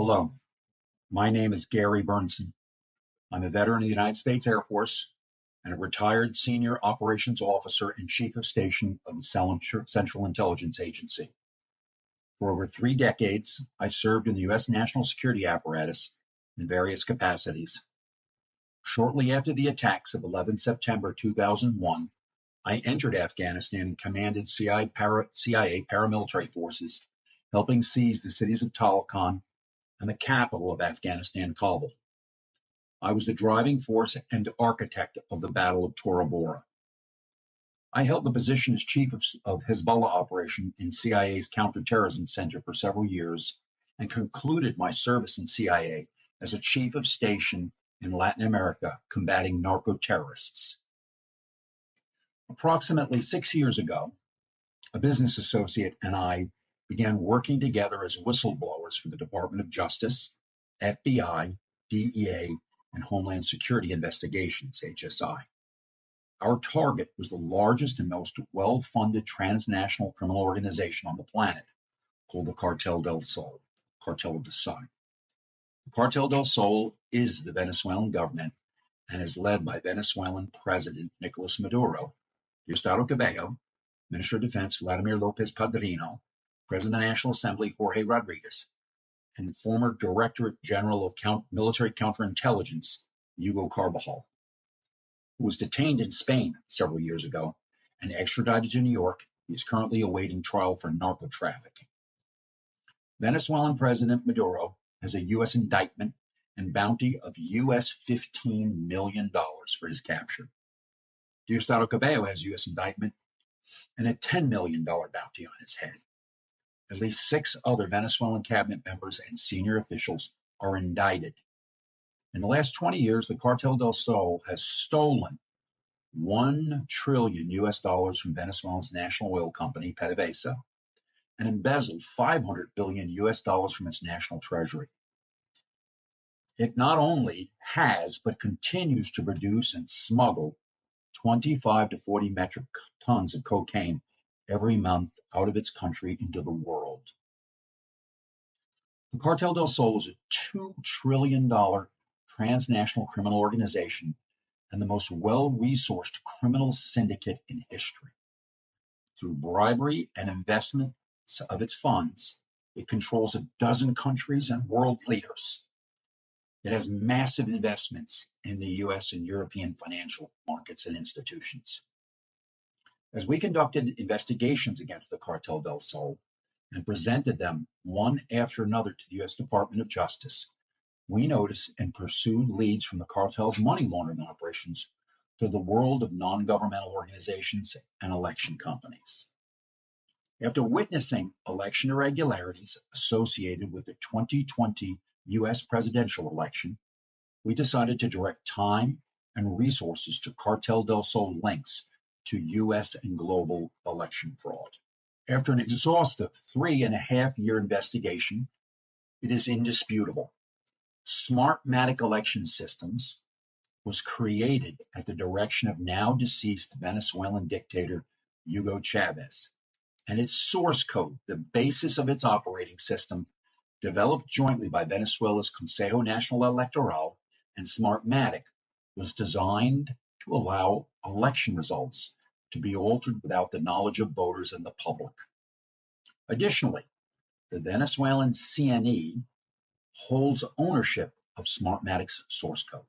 Hello, my name is Gary Burnson. I'm a veteran of the United States Air Force and a retired senior operations officer and chief of station of the Central Intelligence Agency. For over 3 decades, I served in the U.S. national security apparatus in various capacities. Shortly after the attacks of 11 September 2001, I entered Afghanistan and commanded CIA paramilitary forces, helping seize the cities of Taloqan and the capital of Afghanistan, Kabul. I was the driving force and architect of the Battle of Tora Bora. I held the position as chief of Hezbollah operation in CIA's counterterrorism center for several years and concluded my service in CIA as a chief of station in Latin America combating narco-terrorists. Approximately 6 years ago, a business associate and I began working together as whistleblowers for the Department of Justice, FBI, DEA, and Homeland Security Investigations, HSI. Our target was the largest and most well-funded transnational criminal organization on the planet, called the Cartel del Sol, Cartel of the Sun. The Cartel del Sol is the Venezuelan government and is led by Venezuelan President Nicolas Maduro, Diosdado Cabello, Minister of Defense Vladimir Lopez Padrino, President of the National Assembly Jorge Rodriguez, and former Director General of Military Counterintelligence Hugo Carbajal, who was detained in Spain several years ago and extradited to New York. He is currently awaiting trial for narco trafficking. Venezuelan President Maduro has a U.S. indictment and bounty of U.S. $15 million for his capture. Diosdado Cabello has U.S. indictment and a $10 million bounty on his head. At least 6 other Venezuelan cabinet members and senior officials are indicted. In the last 20 years, the Cartel del Sol has stolen $1 trillion from Venezuela's national oil company, PDVSA, and embezzled $500 billion from its national treasury. It not only has, but continues to produce and smuggle 25 to 40 metric tons of cocaine every month out of its country into the world. The Cartel del Sol is a $2 trillion transnational criminal organization and the most well-resourced criminal syndicate in history. Through bribery and investment of its funds, it controls 12 countries and world leaders. It has massive investments in the U.S. and European financial markets and institutions. As we conducted investigations against the Cartel del Sol and presented them one after another to the U.S. Department of Justice, we noticed and pursued leads from the cartel's money laundering operations to the world of non-governmental organizations and election companies. After witnessing election irregularities associated with the 2020 U.S. presidential election, we decided to direct time and resources to Cartel del Sol links to U.S. and global election fraud. After an exhaustive 3.5-year investigation, it is indisputable. Smartmatic Election Systems was created at the direction of now deceased Venezuelan dictator Hugo Chavez, and its source code, the basis of its operating system, developed jointly by Venezuela's Consejo Nacional Electoral and Smartmatic, was designed to allow election results to be altered without the knowledge of voters and the public. Additionally, the Venezuelan CNE holds ownership of Smartmatic's source code.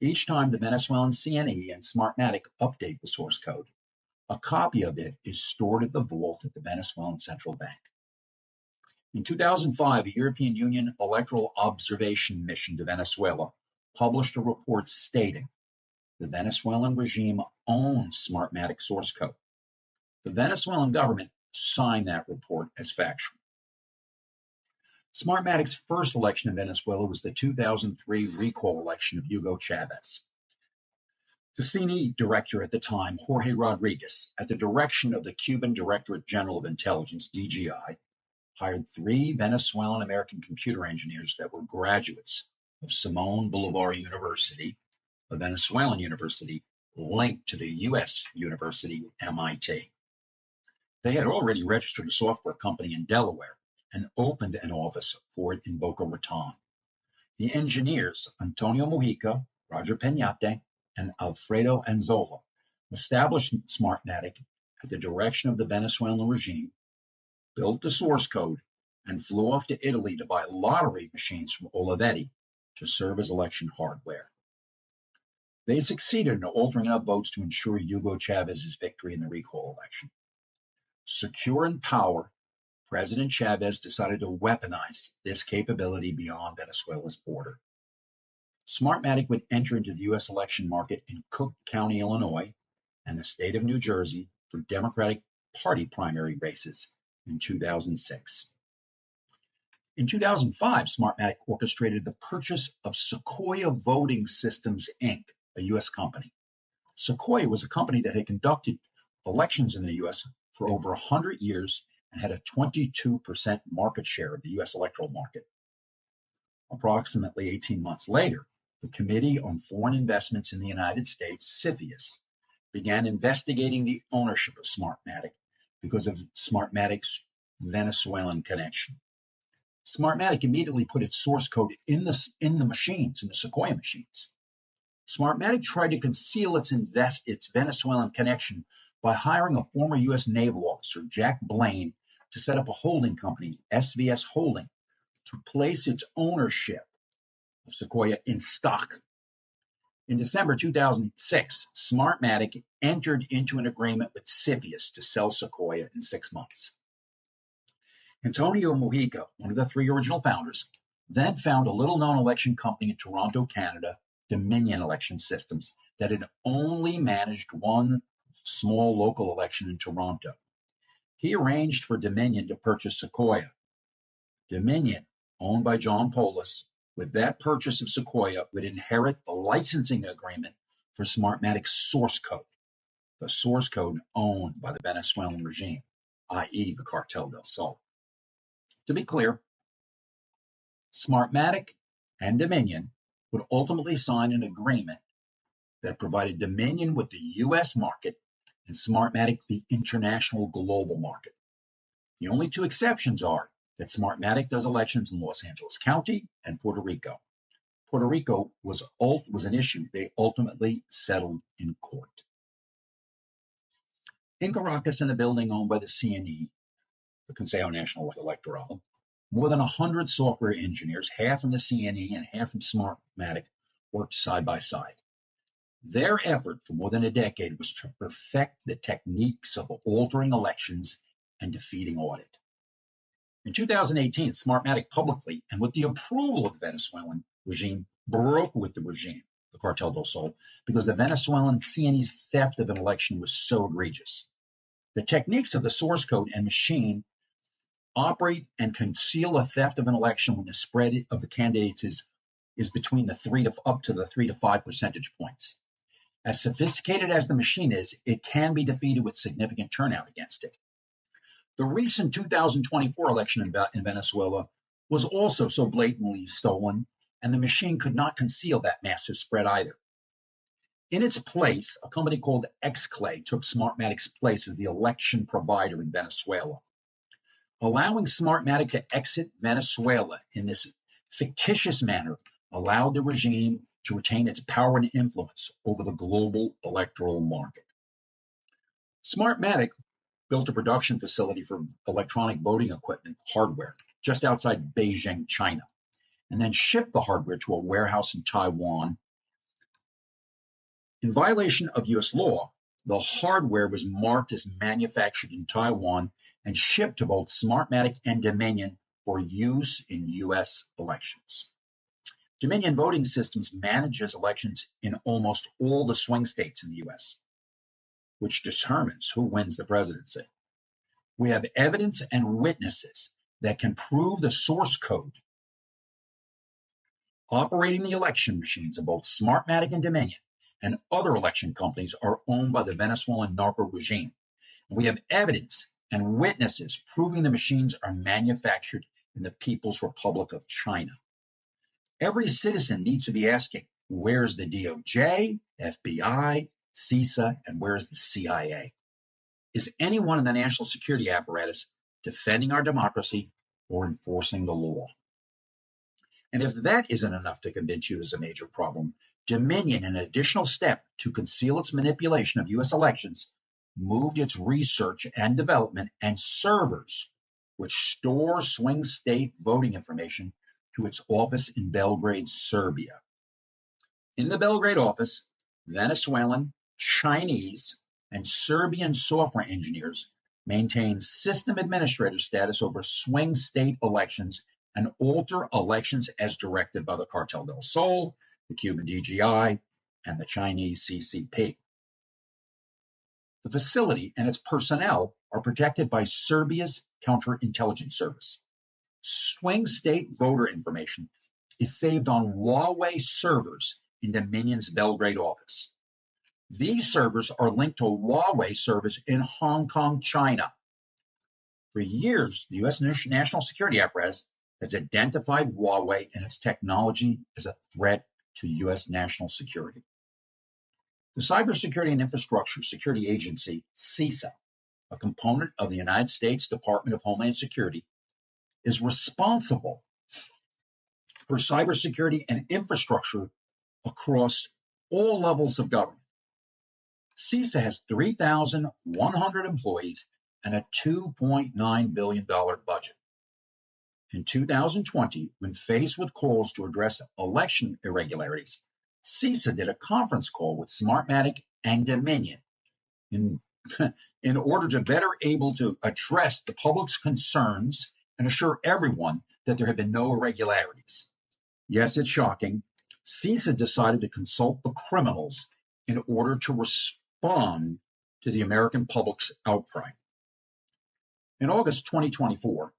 Each time the Venezuelan CNE and Smartmatic update the source code, a copy of it is stored at the vault at the Venezuelan Central Bank. In 2005, a European Union electoral observation mission to Venezuela published a report stating the Venezuelan regime owns Smartmatic source code. The Venezuelan government signed that report as factual. Smartmatic's first election in Venezuela was the 2003 recall election of Hugo Chavez. The CNE director at the time, Jorge Rodriguez, at the direction of the Cuban Directorate General of Intelligence, DGI, hired 3 Venezuelan American computer engineers that were graduates of Simón Bolívar University, a Venezuelan university linked to the U.S. university MIT. They had already registered a software company in Delaware and opened an office for it in Boca Raton. The engineers, Antonio Mujica, Roger Peñate, and Alfredo Anzola, established Smartmatic at the direction of the Venezuelan regime, built the source code, and flew off to Italy to buy lottery machines from Olivetti to serve as election hardware. They succeeded in altering enough votes to ensure Hugo Chavez's victory in the recall election. Secure in power, President Chavez decided to weaponize this capability beyond Venezuela's border. Smartmatic would enter into the U.S. election market in Cook County, Illinois, and the state of New Jersey for Democratic Party primary races in 2006. In 2005, Smartmatic orchestrated the purchase of Sequoia Voting Systems, Inc., a U.S. company. Sequoia was a company that had conducted elections in the U.S. for over 100 years and had a 22% market share of the U.S. electoral market. Approximately 18 months later, the Committee on Foreign Investments in the United States, CFIUS, began investigating the ownership of Smartmatic because of Smartmatic's Venezuelan connection. Smartmatic immediately put its source code in the machines, in the Sequoia machines. Smartmatic tried to conceal its Venezuelan connection by hiring a former U.S. naval officer, Jack Blaine, to set up a holding company, SVS Holding, to place its ownership of Sequoia in stock. In December 2006, Smartmatic entered into an agreement with CFIUS to sell Sequoia in 6 months. Antonio Mujica, one of the 3 original founders, then found a little-known election company in Toronto, Canada, Dominion Election Systems, that had only managed one small local election in Toronto. He arranged for Dominion to purchase Sequoia. Dominion, owned by John Polis, with that purchase of Sequoia, would inherit the licensing agreement for Smartmatic's source code, the source code owned by the Venezuelan regime, i.e. the Cartel del Sol. To be clear, Smartmatic and Dominion would ultimately sign an agreement that provided Dominion with the U.S. market and Smartmatic the international global market. The only 2 exceptions are that Smartmatic does elections in Los Angeles County and Puerto Rico. Puerto Rico was an issue they ultimately settled in court. In Caracas, in a building owned by the CNE, the Consejo Nacional Electoral, more than 100 software engineers, half from the CNE and half from Smartmatic, worked side by side. Their effort for more than a decade was to perfect the techniques of altering elections and defeating audit. In 2018, Smartmatic publicly, and with the approval of the Venezuelan regime, broke with the regime, the Cartel del Sol, because the Venezuelan CNE's theft of an election was so egregious. The techniques of the source code and machine operate and conceal a theft of an election when the spread of the candidates is between up to the 3 to 5 percentage points. As sophisticated as the machine is, it can be defeated with significant turnout against it. The recent 2024 election in Venezuela was also so blatantly stolen, and the machine could not conceal that massive spread either. In its place, a company called XClay took Smartmatic's place as the election provider in Venezuela. Allowing Smartmatic to exit Venezuela in this fictitious manner allowed the regime to retain its power and influence over the global electoral market. Smartmatic built a production facility for electronic voting equipment hardware just outside Beijing, China, and then shipped the hardware to a warehouse in Taiwan. In violation of U.S. law, the hardware was marked as manufactured in Taiwan and shipped to both Smartmatic and Dominion for use in U.S. elections. Dominion Voting Systems manages elections in almost all the swing states in the U.S., which determines who wins the presidency. We have evidence and witnesses that can prove the source code operating the election machines of both Smartmatic and Dominion and other election companies are owned by the Venezuelan narco regime. And we have evidence and witnesses proving the machines are manufactured in the People's Republic of China. Every citizen needs to be asking, where's the DOJ, FBI, CISA, and where's the CIA? Is anyone in the national security apparatus defending our democracy or enforcing the law. And if that isn't enough to convince you there's a major problem, Dominion, in an additional step to conceal its manipulation of U.S. elections, moved its research and development and servers, which store swing state voting information, to its office in Belgrade, Serbia. In the Belgrade office, Venezuelan, Chinese, and Serbian software engineers maintain system administrator status over swing state elections and alter elections as directed by the Cartel del Sol, the Cuban DGI, and the Chinese CCP. The facility and its personnel are protected by Serbia's counterintelligence service. Swing state voter information is saved on Huawei servers in Dominion's Belgrade office. These servers are linked to Huawei servers in Hong Kong, China. For years, the U.S. national security apparatus has identified Huawei and its technology as a threat to U.S. national security. The Cybersecurity and Infrastructure Security Agency, CISA, a component of the United States Department of Homeland Security, is responsible for cybersecurity and infrastructure across all levels of government. CISA has 3,100 employees and a $2.9 billion budget. In 2020, when faced with calls to address election irregularities, CISA did a conference call with Smartmatic and Dominion in order to better able to address the public's concerns and assure everyone that there have been no irregularities. Yes, it's shocking. CISA decided to consult the criminals in order to respond to the American public's outcry. In August 2024,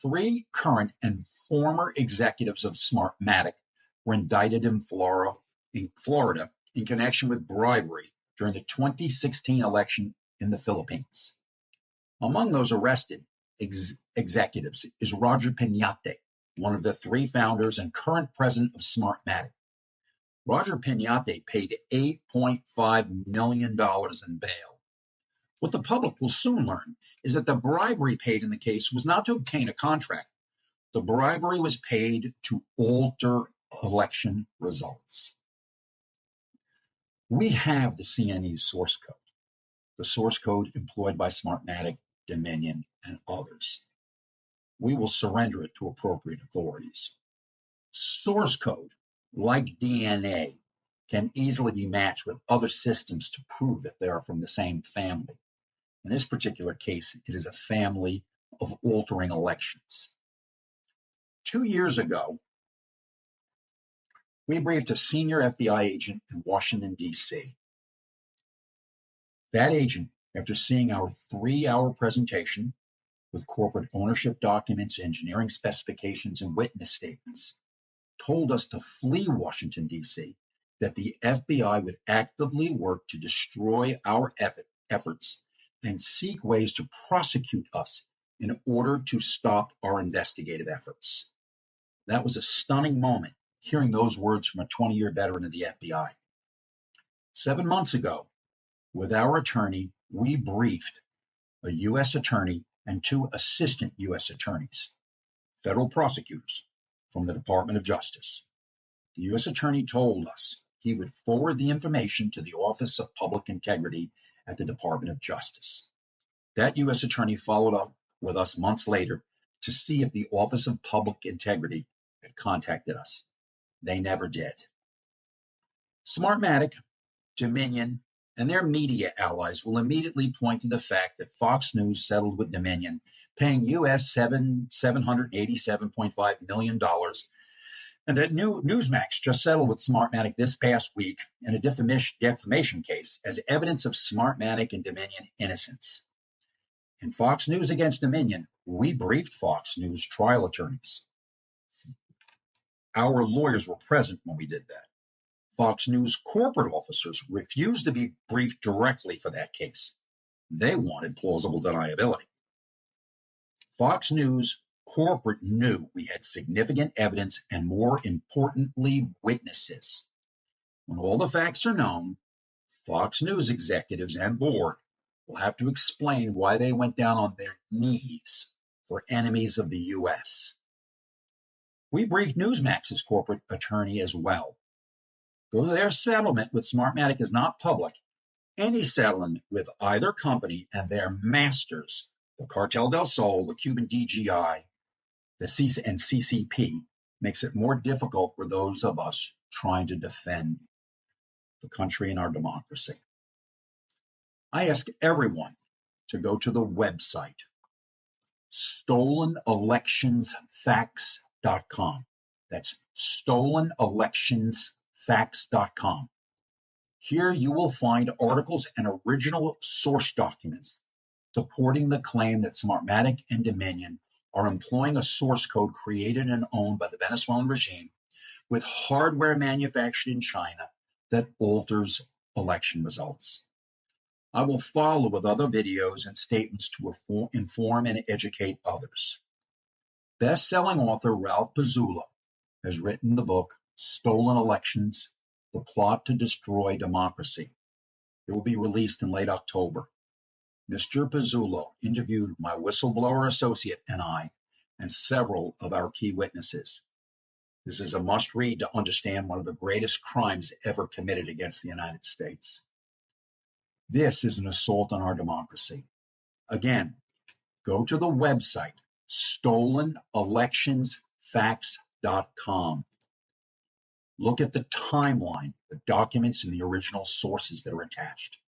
3 current and former executives of Smartmatic were indicted in Florida in connection with bribery during the 2016 election in the Philippines. Among those arrested executives is Roger Piñate, one of the 3 founders and current president of Smartmatic. Roger Piñate paid $8.5 million in bail. What the public will soon learn is that the bribery paid in the case was not to obtain a contract. The bribery was paid to alter election results. We have the CNE source code, the source code employed by Smartmatic, Dominion, and others. We will surrender it to appropriate authorities. Source code, like DNA, can easily be matched with other systems to prove that they are from the same family. In this particular case, it is a family of altering elections. 2 years ago, we briefed a senior FBI agent in Washington, D.C. That agent, after seeing our 3-hour presentation with corporate ownership documents, engineering specifications, and witness statements, told us to flee Washington, D.C., that the FBI would actively work to destroy our efforts and seek ways to prosecute us in order to stop our investigative efforts. That was a stunning moment, hearing those words from a 20-year veteran of the FBI. 7 months ago, with our attorney, we briefed a U.S. attorney and 2 assistant U.S. attorneys, federal prosecutors from the Department of Justice. The U.S. attorney told us he would forward the information to the Office of Public Integrity at the Department of Justice. That U.S. attorney followed up with us months later to see if the Office of Public Integrity had contacted us. They never did. Smartmatic, Dominion, and their media allies will immediately point to the fact that Fox News settled with Dominion, paying U.S. $787.5 million, and that Newsmax just settled with Smartmatic this past week in a defamation case as evidence of Smartmatic and Dominion innocence. In Fox News against Dominion, we briefed Fox News trial attorneys. Our lawyers were present when we did that. Fox News corporate officers refused to be briefed directly for that case. They wanted plausible deniability. Fox News corporate knew we had significant evidence and, more importantly, witnesses. When all the facts are known, Fox News executives and board will have to explain why they went down on their knees for enemies of the U.S. We briefed Newsmax's corporate attorney as well. Though their settlement with Smartmatic is not public, any settlement with either company and their masters, the Cartel del Sol, the Cuban DGI, and CCP, makes it more difficult for those of us trying to defend the country and our democracy. I ask everyone to go to the website, stolonelectionsfacts.com. That's stolonelectionsfacts.com. Here you will find articles and original source documents supporting the claim that Smartmatic and Dominion are employing a source code created and owned by the Venezuelan regime with hardware manufactured in China that alters election results. I will follow with other videos and statements to inform and educate others. Best-selling author Ralph Pizzullo has written the book Stolen Elections: The Plot to Destroy Democracy. It will be released in late October. Mr. Pizzullo interviewed my whistleblower associate and I, and several of our key witnesses. This is a must-read to understand one of the greatest crimes ever committed against the United States. This is an assault on our democracy. Again, go to the website, stolonelectionsfacts.com. Look at the timeline, the documents, and the original sources that are attached.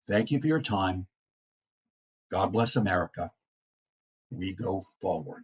Thank you for your time. God bless America. We go forward.